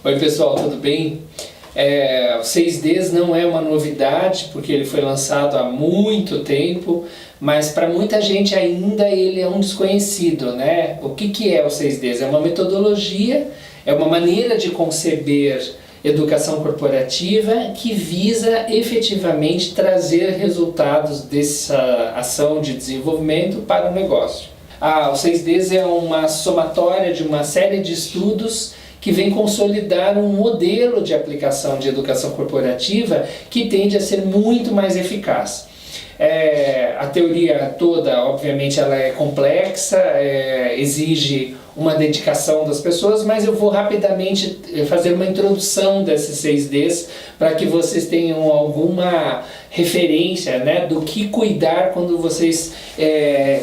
Oi pessoal, tudo bem? O 6Ds não é uma novidade, porque ele foi lançado há muito tempo, mas para muita gente ainda ele é um desconhecido, né? O que é o 6Ds? É uma metodologia, é uma maneira de conceber educação corporativa que visa efetivamente trazer resultados dessa ação de desenvolvimento para o negócio. O 6Ds é uma somatória de uma série de estudos que vem consolidar um modelo de aplicação de educação corporativa que tende a ser muito mais eficaz. A teoria toda, obviamente, ela é complexa, exige uma dedicação das pessoas, mas eu vou rapidamente fazer uma introdução desses 6Ds para que vocês tenham alguma referência, né, do que cuidar quando vocês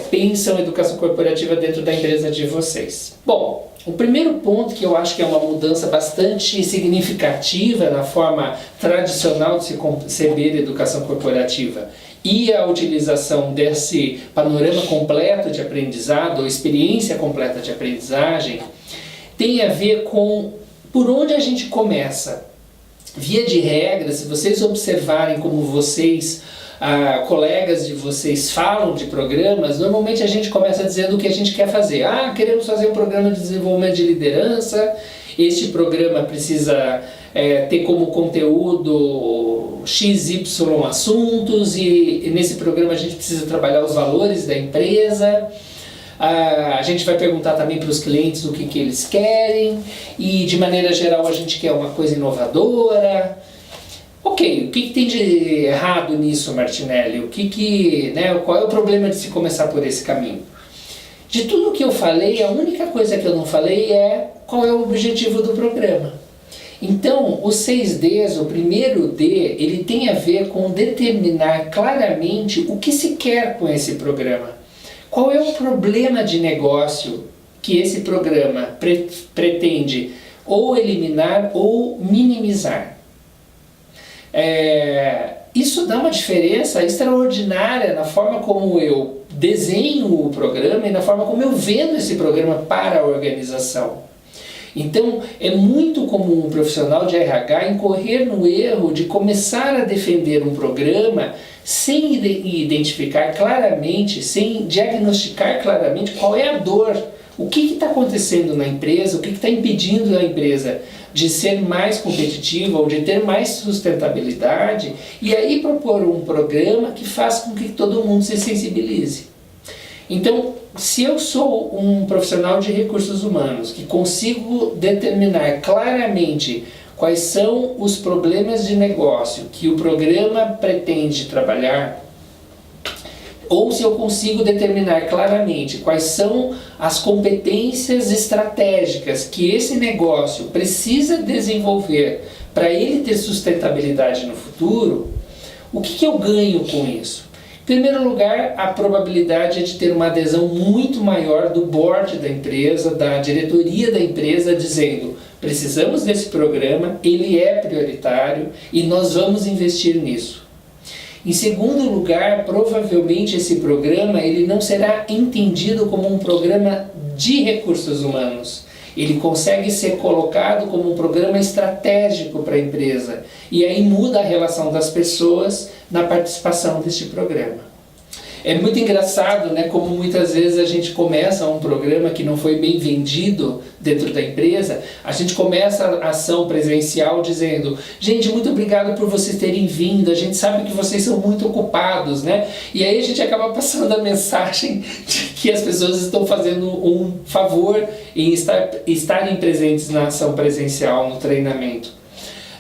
pensam em educação corporativa dentro da empresa de vocês. Bom, o primeiro ponto que eu acho que é uma mudança bastante significativa na forma tradicional de se conceber educação corporativa e a utilização desse panorama completo de aprendizado, ou experiência completa de aprendizagem, tem a ver com por onde a gente começa. Via de regra, se vocês observarem como vocês, colegas de vocês falam de programas, normalmente a gente começa dizendo o que a gente quer fazer. Queremos fazer um programa de desenvolvimento de liderança, este programa precisa ter como conteúdo XY assuntos e nesse programa a gente precisa trabalhar os valores da empresa. A gente vai perguntar também para os clientes o que eles querem e de maneira geral a gente quer uma coisa inovadora. Ok, o que tem de errado nisso, Martinelli? Qual é o problema de se começar por esse caminho? De tudo que eu falei, a única coisa que eu não falei é qual é o objetivo do programa. Então, os 6Ds, o primeiro D, ele tem a ver com determinar claramente o que se quer com esse programa. Qual é o problema de negócio que esse programa pretende ou eliminar ou minimizar? Isso dá uma diferença extraordinária na forma como eu desenho o programa e na forma como eu vendo esse programa para a organização. Então, é muito comum um profissional de RH incorrer no erro de começar a defender um programa sem identificar claramente, sem diagnosticar claramente qual é a dor, o que está acontecendo na empresa, o que está impedindo a empresa de ser mais competitiva ou de ter mais sustentabilidade, e aí propor um programa que faça com que todo mundo se sensibilize. Então, se eu sou um profissional de recursos humanos que consigo determinar claramente quais são os problemas de negócio que o programa pretende trabalhar, ou se eu consigo determinar claramente quais são as competências estratégicas que esse negócio precisa desenvolver para ele ter sustentabilidade no futuro, o que eu ganho com isso? Em primeiro lugar, a probabilidade é de ter uma adesão muito maior do board da empresa, da diretoria da empresa, dizendo: precisamos desse programa, ele é prioritário e nós vamos investir nisso. Em segundo lugar, provavelmente esse programa ele não será entendido como um programa de recursos humanos. Ele consegue ser colocado como um programa estratégico para a empresa. E aí muda a relação das pessoas na participação deste programa. É muito engraçado, né, como muitas vezes a gente começa um programa que não foi bem vendido dentro da empresa, a gente começa a ação presencial dizendo: gente, muito obrigado por vocês terem vindo, a gente sabe que vocês são muito ocupados, né? E aí a gente acaba passando a mensagem de que as pessoas estão fazendo um favor em estarem presentes na ação presencial, no treinamento.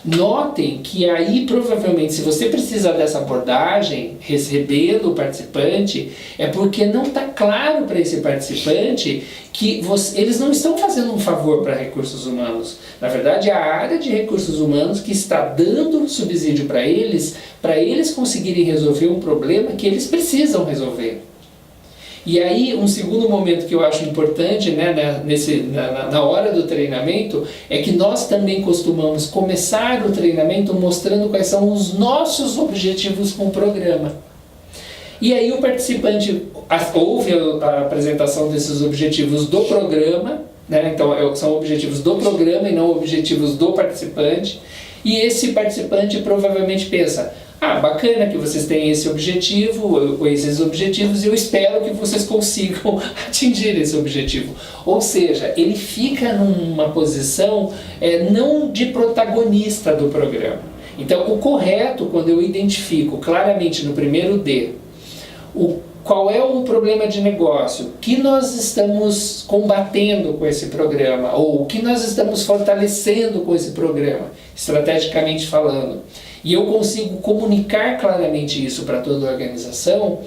Notem que aí provavelmente, se você precisar dessa abordagem, recebendo o participante, é porque não está claro para esse participante que eles não estão fazendo um favor para recursos humanos. Na verdade, é a área de recursos humanos que está dando subsídio para eles conseguirem resolver um problema que eles precisam resolver. E aí, um segundo momento que eu acho importante, né, na hora do treinamento, é que nós também costumamos começar o treinamento mostrando quais são os nossos objetivos com o programa. E aí o participante ouve a apresentação desses objetivos do programa né? Então são objetivos do programa e não objetivos do participante. E esse participante provavelmente pensa: bacana que vocês têm esse objetivo, ou esses objetivos, e eu espero que vocês consigam atingir esse objetivo. Ou seja, ele fica numa posição não de protagonista do programa. Então, o correto, quando eu identifico claramente no primeiro D, qual é o problema de negócio, o que nós estamos combatendo com esse programa, ou o que nós estamos fortalecendo com esse programa, estrategicamente falando, e eu consigo comunicar claramente isso para toda a organização,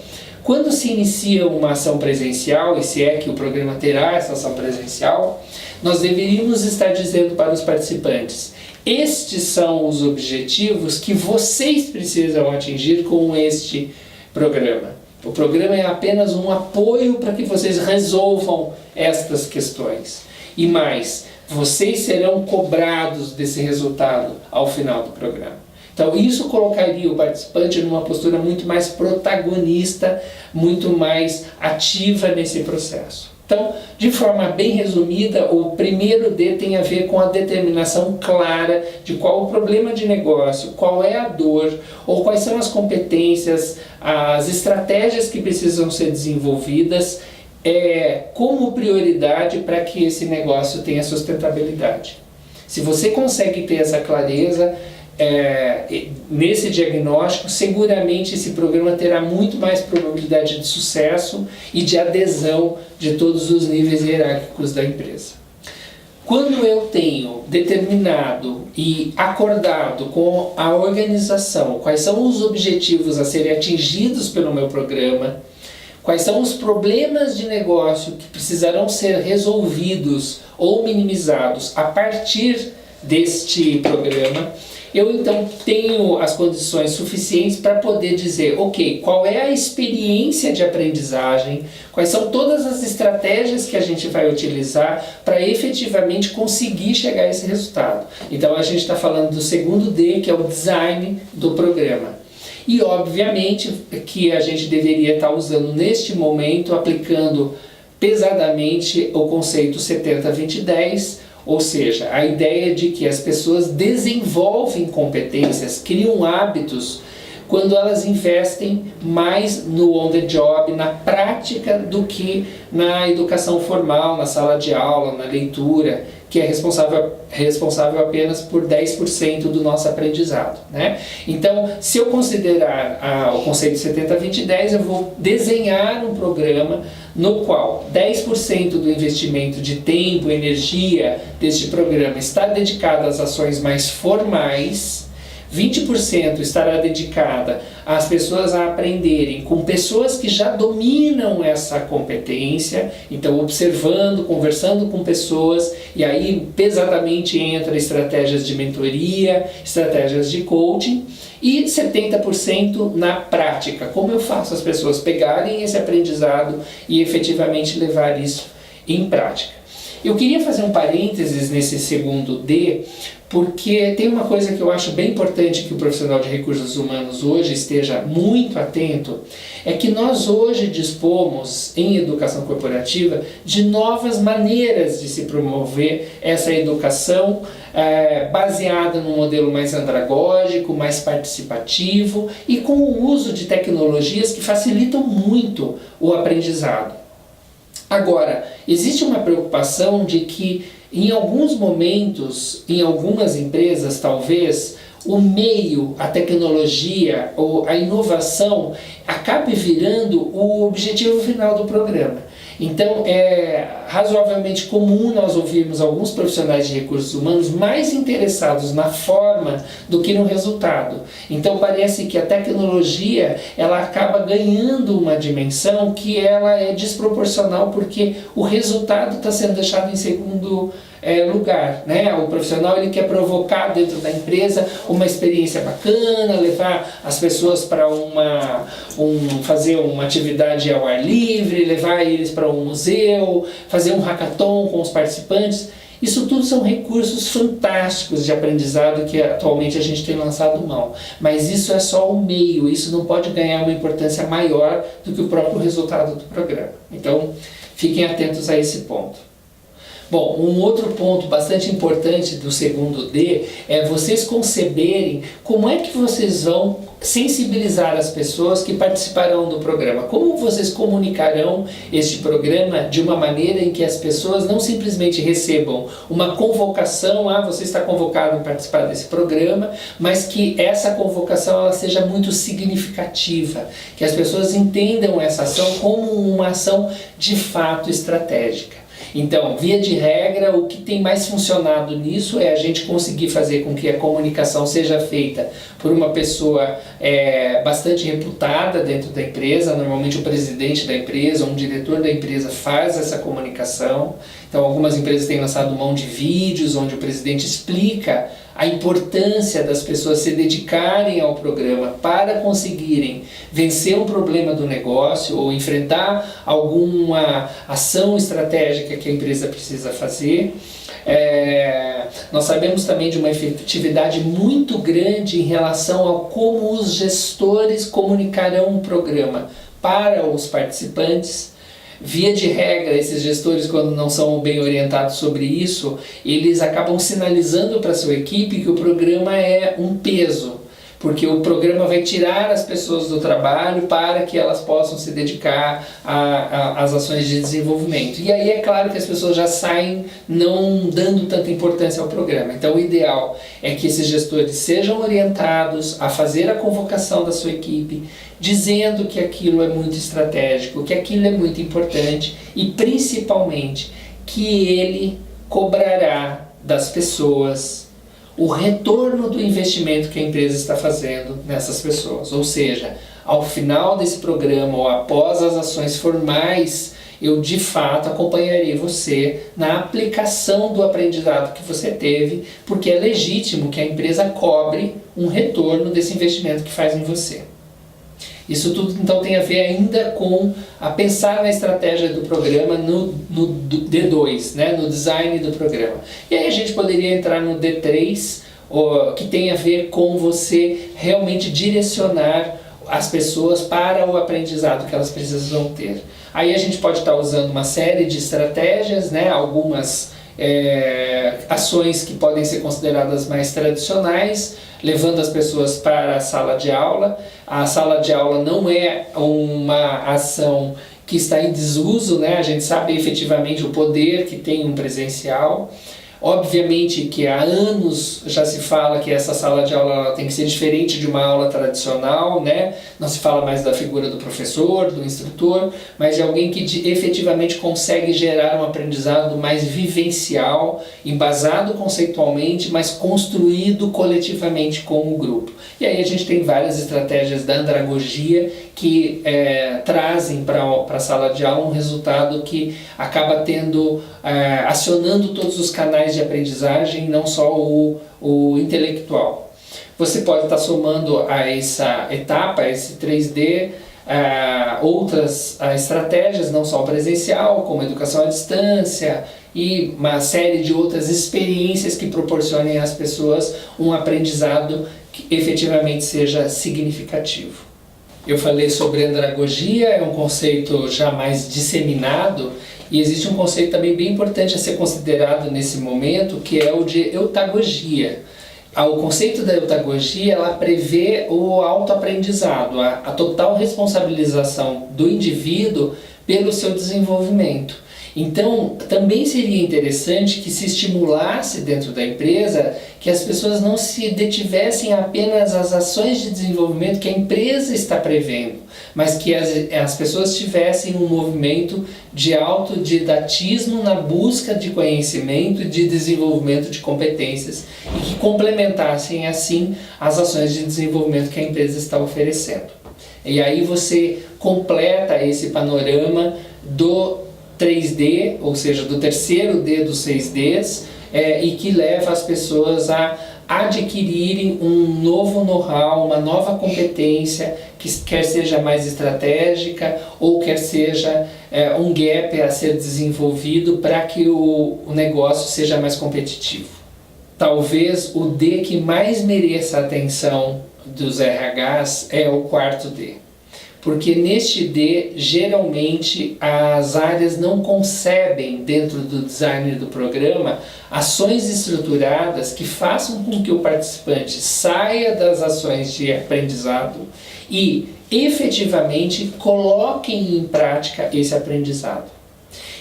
quando se inicia uma ação presencial, e se é que o programa terá essa ação presencial, nós deveríamos estar dizendo para os participantes: estes são os objetivos que vocês precisam atingir com este programa. O programa é apenas um apoio para que vocês resolvam estas questões. E mais, vocês serão cobrados desse resultado ao final do programa. Então, isso colocaria o participante numa postura muito mais protagonista, muito mais ativa nesse processo. Então, de forma bem resumida, o primeiro D tem a ver com a determinação clara de qual o problema de negócio, qual é a dor, ou quais são as competências, as estratégias que precisam ser desenvolvidas como prioridade para que esse negócio tenha sustentabilidade. Se você consegue ter essa clareza, nesse diagnóstico, seguramente esse programa terá muito mais probabilidade de sucesso e de adesão de todos os níveis hierárquicos da empresa. Quando eu tenho determinado e acordado com a organização quais são os objetivos a serem atingidos pelo meu programa, quais são os problemas de negócio que precisarão ser resolvidos ou minimizados a partir deste programa, eu então tenho as condições suficientes para poder dizer, ok, qual é a experiência de aprendizagem, quais são todas as estratégias que a gente vai utilizar para efetivamente conseguir chegar a esse resultado. Então a gente está falando do segundo D, que é o design do programa. E obviamente que a gente deveria estar usando neste momento, aplicando pesadamente o conceito 70-20-10, ou seja, a ideia de que as pessoas desenvolvem competências, criam hábitos quando elas investem mais no on the job, na prática, do que na educação formal, na sala de aula, na leitura, que é responsável apenas por 10% do nosso aprendizado, né? Então, se eu considerar o conceito 70-20-10, eu vou desenhar um programa no qual 10% do investimento de tempo e energia deste programa está dedicado às ações mais formais, 20% estará dedicada às pessoas a aprenderem com pessoas que já dominam essa competência, então observando, conversando com pessoas, e aí pesadamente entra estratégias de mentoria, estratégias de coaching, e 70% na prática, como eu faço as pessoas pegarem esse aprendizado e efetivamente levar isso em prática. Eu queria fazer um parênteses nesse segundo D, porque tem uma coisa que eu acho bem importante que o profissional de recursos humanos hoje esteja muito atento, é que nós hoje dispomos em educação corporativa de novas maneiras de se promover essa educação baseada num modelo mais andragógico, mais participativo e com o uso de tecnologias que facilitam muito o aprendizado. Agora, existe uma preocupação de que em alguns momentos, em algumas empresas talvez, o meio, a tecnologia ou a inovação acabe virando o objetivo final do programa. Então é razoavelmente comum nós ouvirmos alguns profissionais de recursos humanos mais interessados na forma do que no resultado. Então parece que a tecnologia ela acaba ganhando uma dimensão que ela é desproporcional porque o resultado está sendo deixado em segundo lugar, né? O profissional ele quer provocar dentro da empresa uma experiência bacana, levar as pessoas para fazer uma atividade ao ar livre, levar eles para um museu, fazer um hackathon com os participantes. Isso tudo são recursos fantásticos de aprendizado que atualmente a gente tem lançado mão. Mas isso é só o meio, isso não pode ganhar uma importância maior do que o próprio resultado do programa. Então, fiquem atentos a esse ponto. Bom, um outro ponto bastante importante do segundo D é vocês conceberem como é que vocês vão sensibilizar as pessoas que participarão do programa. Como vocês comunicarão este programa de uma maneira em que as pessoas não simplesmente recebam uma convocação, você está convocado a participar desse programa, mas que essa convocação ela seja muito significativa, que as pessoas entendam essa ação como uma ação de fato estratégica. Então, via de regra, o que tem mais funcionado nisso é a gente conseguir fazer com que a comunicação seja feita por uma pessoa bastante reputada dentro da empresa. Normalmente o presidente da empresa, um diretor da empresa faz essa comunicação. Então, algumas empresas têm lançado mão de vídeos onde o presidente explica a importância das pessoas se dedicarem ao programa para conseguirem vencer um problema do negócio ou enfrentar alguma ação estratégica que a empresa precisa fazer. Nós sabemos também de uma efetividade muito grande em relação a como os gestores comunicarão o programa para os participantes. Via de regra, esses gestores, quando não são bem orientados sobre isso, eles acabam sinalizando para a sua equipe que o programa é um peso, porque o programa vai tirar as pessoas do trabalho para que elas possam se dedicar às ações de desenvolvimento. E aí é claro que as pessoas já saem não dando tanta importância ao programa. Então o ideal é que esses gestores sejam orientados a fazer a convocação da sua equipe, dizendo que aquilo é muito estratégico, que aquilo é muito importante e principalmente que ele cobrará das pessoas o retorno do investimento que a empresa está fazendo nessas pessoas. Ou seja, ao final desse programa ou após as ações formais, eu de fato acompanharei você na aplicação do aprendizado que você teve, porque é legítimo que a empresa cobre um retorno desse investimento que faz em você. Isso tudo então tem a ver ainda com a pensar na estratégia do programa no D2, né, no design do programa. E aí a gente poderia entrar no D3, que tem a ver com você realmente direcionar as pessoas para o aprendizado que elas precisam ter. Aí a gente pode estar usando uma série de estratégias, né, algumas ações que podem ser consideradas mais tradicionais, levando as pessoas para a sala de aula. A sala de aula não é uma ação que está em desuso, né? A gente sabe efetivamente o poder que tem um presencial. Obviamente que há anos já se fala que essa sala de aula ela tem que ser diferente de uma aula tradicional, né? Não se fala mais da figura do professor, do instrutor, mas de alguém que efetivamente consegue gerar um aprendizado mais vivencial, embasado conceitualmente, mas construído coletivamente com o grupo. E aí a gente tem várias estratégias da andragogia que trazem para a sala de aula um resultado que acaba acionando todos os canais de aprendizagem, não só o intelectual. Você pode estar somando a essa etapa, a esse 3D, outras estratégias, não só presencial, como educação à distância e uma série de outras experiências que proporcionem às pessoas um aprendizado que efetivamente seja significativo. Eu falei sobre andragogia, é um conceito já mais disseminado, e existe um conceito também bem importante a ser considerado nesse momento, que é o de eutagogia. O conceito da eutagogia ela prevê o autoaprendizado, a total responsabilização do indivíduo pelo seu desenvolvimento. Então, também seria interessante que se estimulasse dentro da empresa que as pessoas não se detivessem apenas às ações de desenvolvimento que a empresa está prevendo, mas que as pessoas tivessem um movimento de autodidatismo na busca de conhecimento e de desenvolvimento de competências e que complementassem assim as ações de desenvolvimento que a empresa está oferecendo. E aí você completa esse panorama do 3D, ou seja, do terceiro D dos 6Ds, e que leva as pessoas a adquirirem um novo know-how, uma nova competência, que quer seja mais estratégica ou quer seja um gap a ser desenvolvido para que o negócio seja mais competitivo. Talvez o D que mais mereça a atenção dos RHs é o quarto D. Porque neste D, geralmente, as áreas não concebem dentro do design do programa ações estruturadas que façam com que o participante saia das ações de aprendizado e efetivamente coloquem em prática esse aprendizado.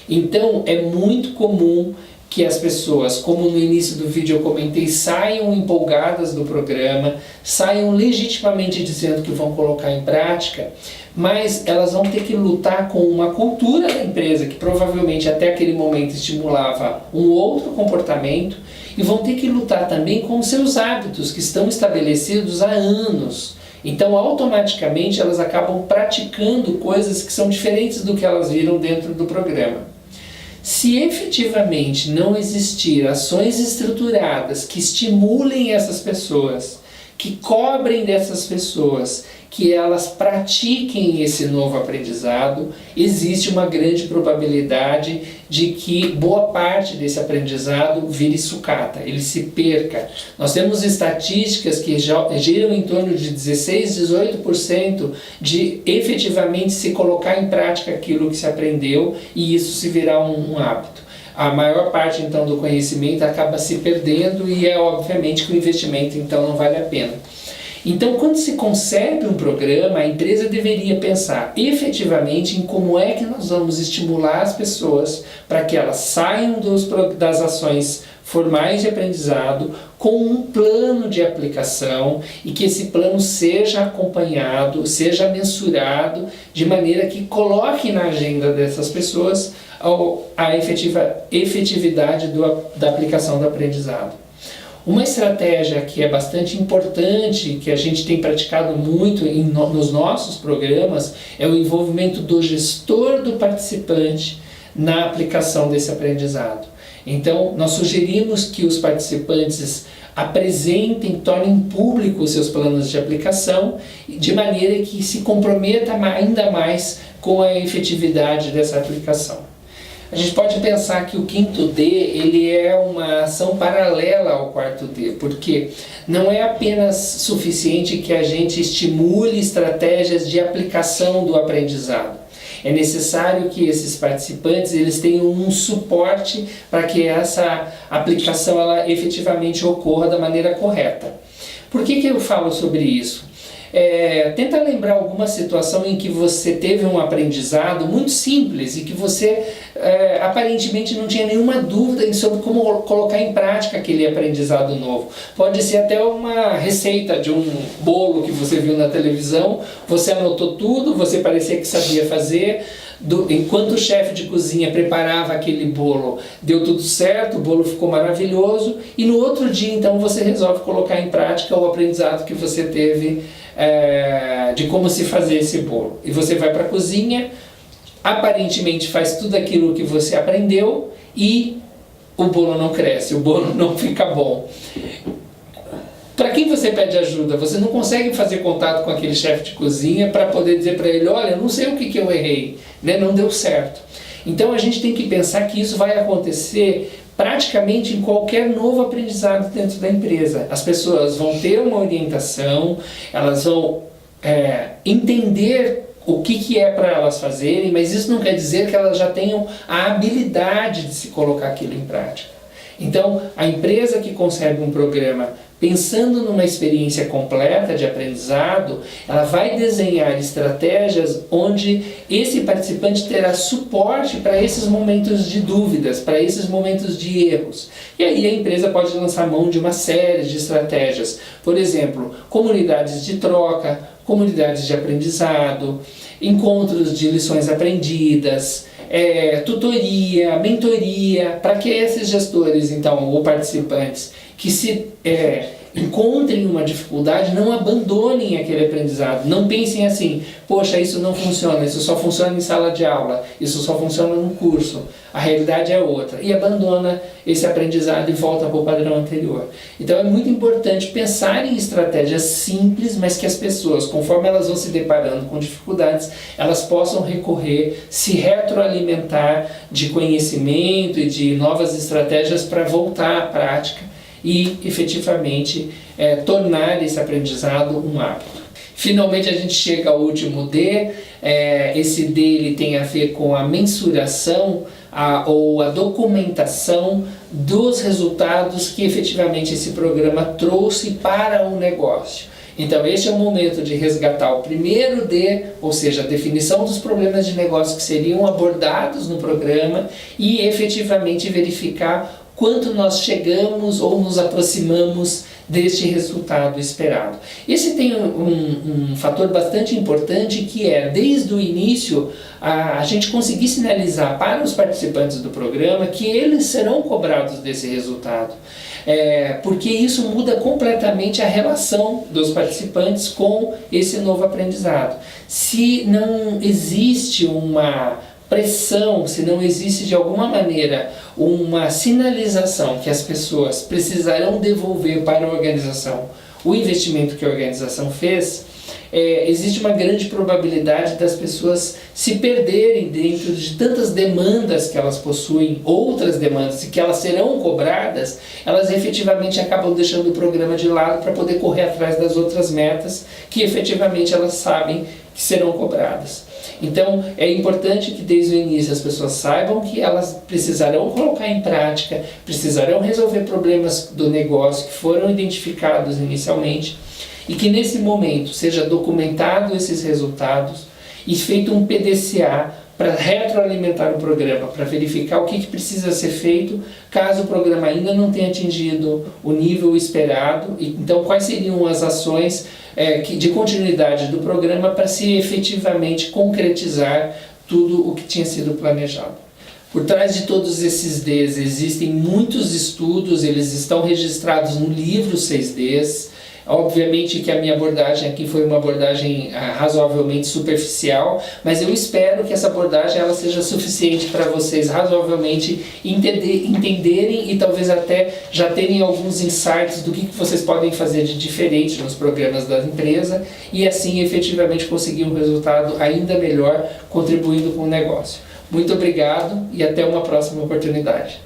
Então, é muito comum que as pessoas, como no início do vídeo eu comentei, saiam empolgadas do programa, saiam legitimamente dizendo que vão colocar em prática, mas elas vão ter que lutar com uma cultura da empresa que provavelmente até aquele momento estimulava um outro comportamento, e vão ter que lutar também com os seus hábitos que estão estabelecidos há anos. Então, automaticamente, elas acabam praticando coisas que são diferentes do que elas viram dentro do programa. Se efetivamente não existir ações estruturadas que estimulem essas pessoas, que cobrem dessas pessoas, que elas pratiquem esse novo aprendizado, existe uma grande probabilidade de que boa parte desse aprendizado vire sucata, ele se perca. Nós temos estatísticas que giram em torno de 16, 18% de efetivamente se colocar em prática aquilo que se aprendeu e isso se virar um hábito. A maior parte então do conhecimento acaba se perdendo e é obviamente que o investimento então não vale a pena. Então, quando se concebe um programa, a empresa deveria pensar efetivamente em como é que nós vamos estimular as pessoas para que elas saiam das ações formais de aprendizado com um plano de aplicação e que esse plano seja acompanhado, seja mensurado, de maneira que coloque na agenda dessas pessoas a efetividade da aplicação do aprendizado. Uma estratégia que é bastante importante, que a gente tem praticado muito nos nossos programas, é o envolvimento do gestor do participante na aplicação desse aprendizado. Então, nós sugerimos que os participantes apresentem, tornem público os seus planos de aplicação, de maneira que se comprometa ainda mais com a efetividade dessa aplicação. A gente pode pensar que o quinto D ele é uma ação paralela ao quarto D, porque não é apenas suficiente que a gente estimule estratégias de aplicação do aprendizado. É necessário que esses participantes eles tenham um suporte para que essa aplicação ela efetivamente ocorra da maneira correta. Por que eu falo sobre isso? Tenta lembrar alguma situação em que você teve um aprendizado muito simples e que você aparentemente não tinha nenhuma dúvida sobre como colocar em prática aquele aprendizado novo. Pode ser até uma receita de um bolo que você viu na televisão, você anotou tudo, você parecia que sabia fazer. Enquanto o chefe de cozinha preparava aquele bolo, deu tudo certo, o bolo ficou maravilhoso e no outro dia então você resolve colocar em prática o aprendizado que você teve de como se fazer esse bolo. E você vai para a cozinha, aparentemente faz tudo aquilo que você aprendeu e o bolo não cresce, o bolo não fica bom. Para quem você pede ajuda? Você não consegue fazer contato com aquele chefe de cozinha para poder dizer para ele, olha, não sei o que eu errei, né? Não deu certo. Então a gente tem que pensar que isso vai acontecer praticamente em qualquer novo aprendizado dentro da empresa. As pessoas vão ter uma orientação, elas vão entender o que é para elas fazerem, mas isso não quer dizer que elas já tenham a habilidade de se colocar aquilo em prática. Então, a empresa que concebe um programa pensando numa experiência completa de aprendizado, ela vai desenhar estratégias onde esse participante terá suporte para esses momentos de dúvidas, para esses momentos de erros. E aí a empresa pode lançar mão de uma série de estratégias. Por exemplo, comunidades de troca, comunidades de aprendizado, encontros de lições aprendidas, tutoria, mentoria, para que esses gestores, então, ou participantes, que se encontrem uma dificuldade, não abandonem aquele aprendizado, não pensem assim, poxa, isso não funciona, isso só funciona em sala de aula, isso só funciona no curso, a realidade é outra, e abandona esse aprendizado e volta para o padrão anterior. Então é muito importante pensar em estratégias simples, mas que as pessoas, conforme elas vão se deparando com dificuldades, elas possam recorrer, se retroalimentar de conhecimento e de novas estratégias para voltar à prática e efetivamente tornar esse aprendizado um hábito. Finalmente a gente chega ao último D. Esse D ele tem a ver com a mensuração ou a documentação dos resultados que efetivamente esse programa trouxe para o negócio. Então este é o momento de resgatar o primeiro D, ou seja, a definição dos problemas de negócio que seriam abordados no programa e efetivamente verificar quanto nós chegamos ou nos aproximamos deste resultado esperado. Esse tem um fator bastante importante, que é, desde o início, a gente conseguir sinalizar para os participantes do programa que eles serão cobrados desse resultado. Porque isso muda completamente a relação dos participantes com esse novo aprendizado. Se não existe uma pressão, se não existe de alguma maneira uma sinalização que as pessoas precisarão devolver para a organização o investimento que a organização fez, existe uma grande probabilidade das pessoas se perderem dentro de tantas demandas que elas possuem, outras demandas, e que elas serão cobradas, elas efetivamente acabam deixando o programa de lado para poder correr atrás das outras metas que efetivamente elas sabem que serão cobradas. Então é importante que desde o início as pessoas saibam que elas precisarão colocar em prática, precisarão resolver problemas do negócio que foram identificados inicialmente, e que nesse momento seja documentado esses resultados e feito um PDCA para retroalimentar o programa, para verificar o que precisa ser feito caso o programa ainda não tenha atingido o nível esperado, e então quais seriam as ações de continuidade do programa para se efetivamente concretizar tudo o que tinha sido planejado. Por trás de todos esses Ds existem muitos estudos, eles estão registrados no livro 6Ds. Obviamente que a minha abordagem aqui foi uma abordagem razoavelmente superficial, mas eu espero que essa abordagem ela seja suficiente para vocês razoavelmente entenderem e talvez até já terem alguns insights do que vocês podem fazer de diferente nos programas da empresa e assim efetivamente conseguir um resultado ainda melhor contribuindo com o negócio. Muito obrigado e até uma próxima oportunidade.